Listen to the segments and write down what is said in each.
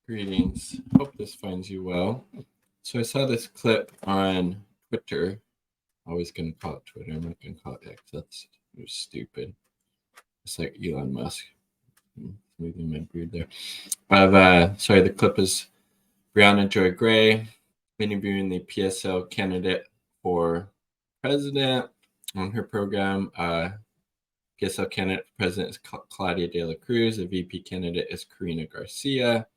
Greetings. Hope this finds you well. So I saw this clip on Twitter. Always going to call it Twitter. I'm not going to call it X. That's stupid. It's like Elon Musk. Smoothing my beard there. Sorry, the clip is Brianna Joy Gray interviewing the PSL candidate for president on her program. PSL candidate for president is Claudia de la Cruz. The VP candidate is Karina Garcia.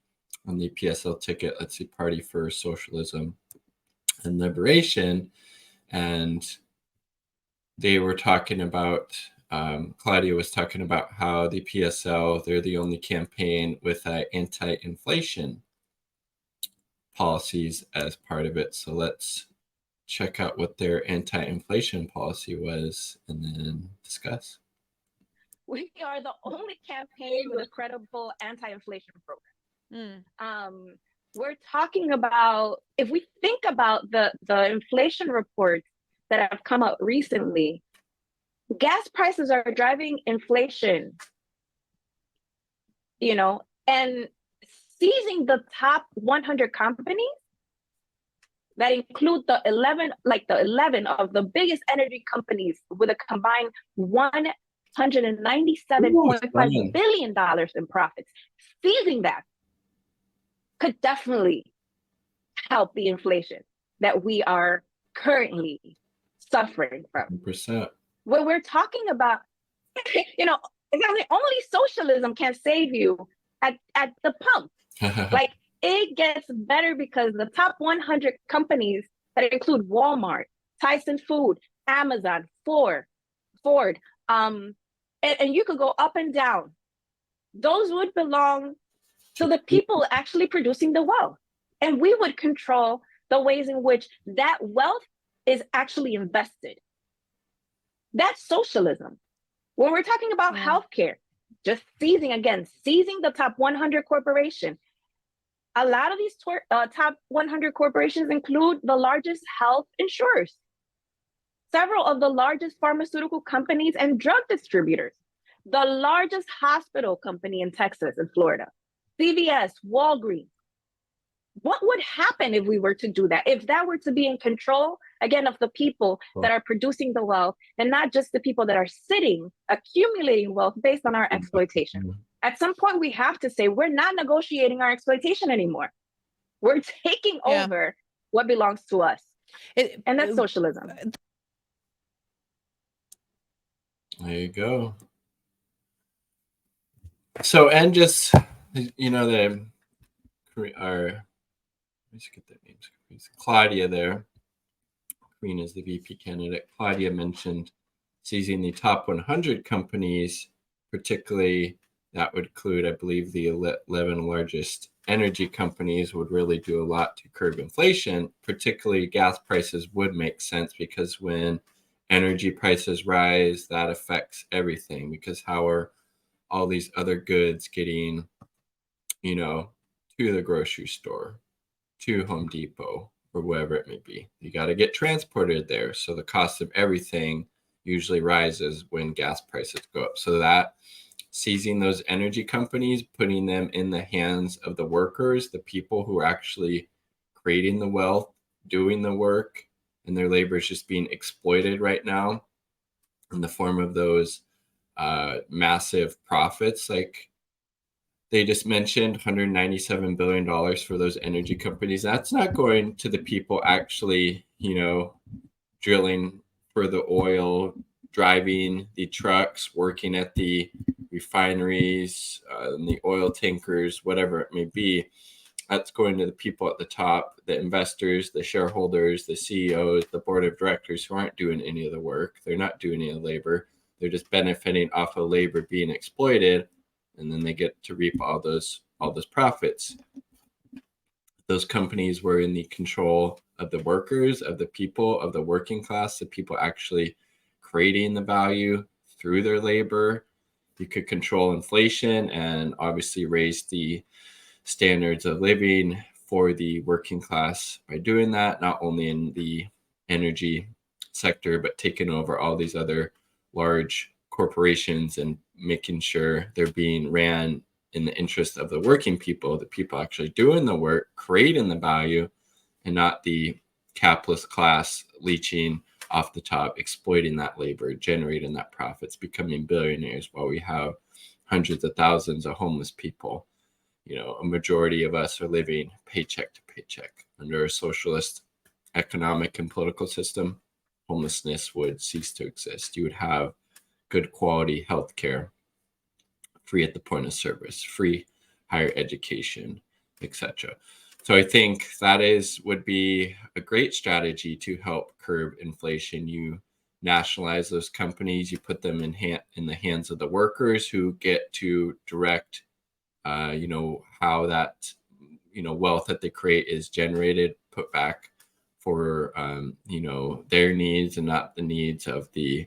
On the PSL ticket, let's see, Party for Socialism and Liberation. And they were talking about, Claudia was talking about how the PSL, they're the only campaign with anti-inflation policies as part of it. So let's check out what their anti-inflation policy was and then discuss. We are the only campaign with a credible anti-inflation program. We're talking about, if we think about the inflation reports that have come out recently, gas prices are driving inflation, and seizing the top 100 companies that include the 11 of the biggest energy companies with a combined $197.5 billion in profits. Seizing that could definitely help the inflation that we are currently suffering from. 100%. When we're talking about, only socialism can save you at the pump. Like, it gets better because the top 100 companies that include Walmart, Tyson Food, Amazon, Ford, and you could go up and down. Those would belong to the people actually producing the wealth. And we would control the ways in which that wealth is actually invested. That's socialism. When we're talking about healthcare, just seizing the top 100 corporation. A lot of these top 100 corporations include the largest health insurers, several of the largest pharmaceutical companies and drug distributors, the largest hospital company in Texas and Florida, CVS, Walgreens. What would happen if we were to do that? If that were to be in control, again, of the people that are producing the wealth, and not just the people that are accumulating wealth based on our exploitation. At some point, we have to say, we're not negotiating our exploitation anymore. We're taking over what belongs to us. And that's socialism. There you go. So, and just, let's get their names. Claudia there. Karina is the VP candidate. Claudia mentioned seizing the top 100 companies, particularly that would include, I believe, the 11 largest energy companies would really do a lot to curb inflation. Particularly gas prices would make sense because when energy prices rise, that affects everything, because how are all these other goods getting, to the grocery store, to Home Depot, or wherever it may be? You got to get transported there. So the cost of everything usually rises when gas prices go up. So that seizing those energy companies, putting them in the hands of the workers, the people who are actually creating the wealth, doing the work, and their labor is just being exploited right now in the form of those massive profits. Like they just mentioned, $197 billion for those energy companies. That's not going to the people actually, drilling for the oil, driving the trucks, working at the refineries, and the oil tankers, whatever it may be. That's going to the people at the top, the investors, the shareholders, the CEOs, the board of directors who aren't doing any of the work. They're not doing any of the labor. They're just benefiting off of labor being exploited, and then they get to reap all those profits. Those companies were in the control of the workers, of the people, of the working class, the people actually creating the value through their labor. You could control inflation and obviously raise the standards of living for the working class by doing that, not only in the energy sector, but taking over all these other large corporations and making sure they're being ran in the interest of the working people, the people actually doing the work, creating the value, and not the capitalist class leeching off the top, exploiting that labor, generating that profits, becoming billionaires while we have hundreds of thousands of homeless people. A majority of us are living paycheck to paycheck. Under a socialist economic and political system, homelessness would cease to exist. You would have good quality health care, free at the point of service, free higher education, etc. So I think that would be a great strategy to help curb inflation. You nationalize those companies, you put them in the hands of the workers who get to direct, how that, wealth that they create is generated, put back for, their needs and not the needs of the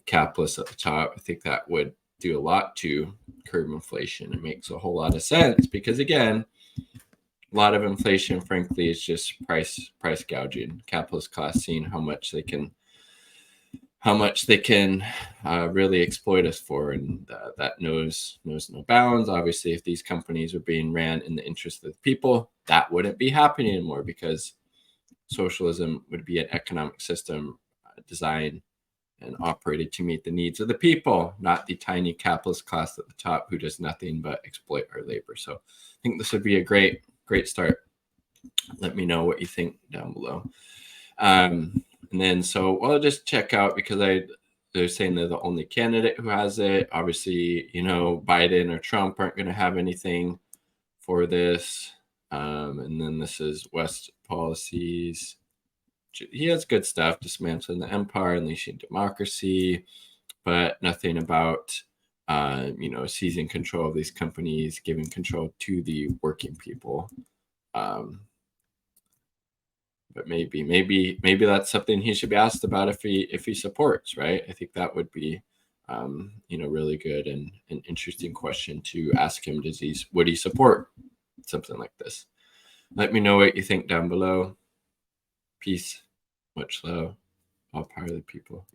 capitalists at the top. I think that would do a lot to curb inflation. It makes a whole lot of sense because, again, a lot of inflation, frankly, is just price gouging. Capitalist class seeing how much they can really exploit us for, and that knows no bounds. Obviously, if these companies were being ran in the interest of the people, that wouldn't be happening anymore, because socialism would be an economic system designed and operated to meet the needs of the people, not the tiny capitalist class at the top who does nothing but exploit our labor. So I think this would be a great start. Let me know what you think down below. And then, I'll just check out, because they're saying they're the only candidate who has it. Obviously, Biden or Trump aren't going to have anything for this. And then this is West policies. He has good stuff: dismantling the empire, unleashing democracy, but nothing about, seizing control of these companies, giving control to the working people. But maybe that's something he should be asked about if he supports, right? I think that would be, really good and an interesting question to ask him. Would he support something like this? Let me know what you think down below. Peace, much love, all power to the people.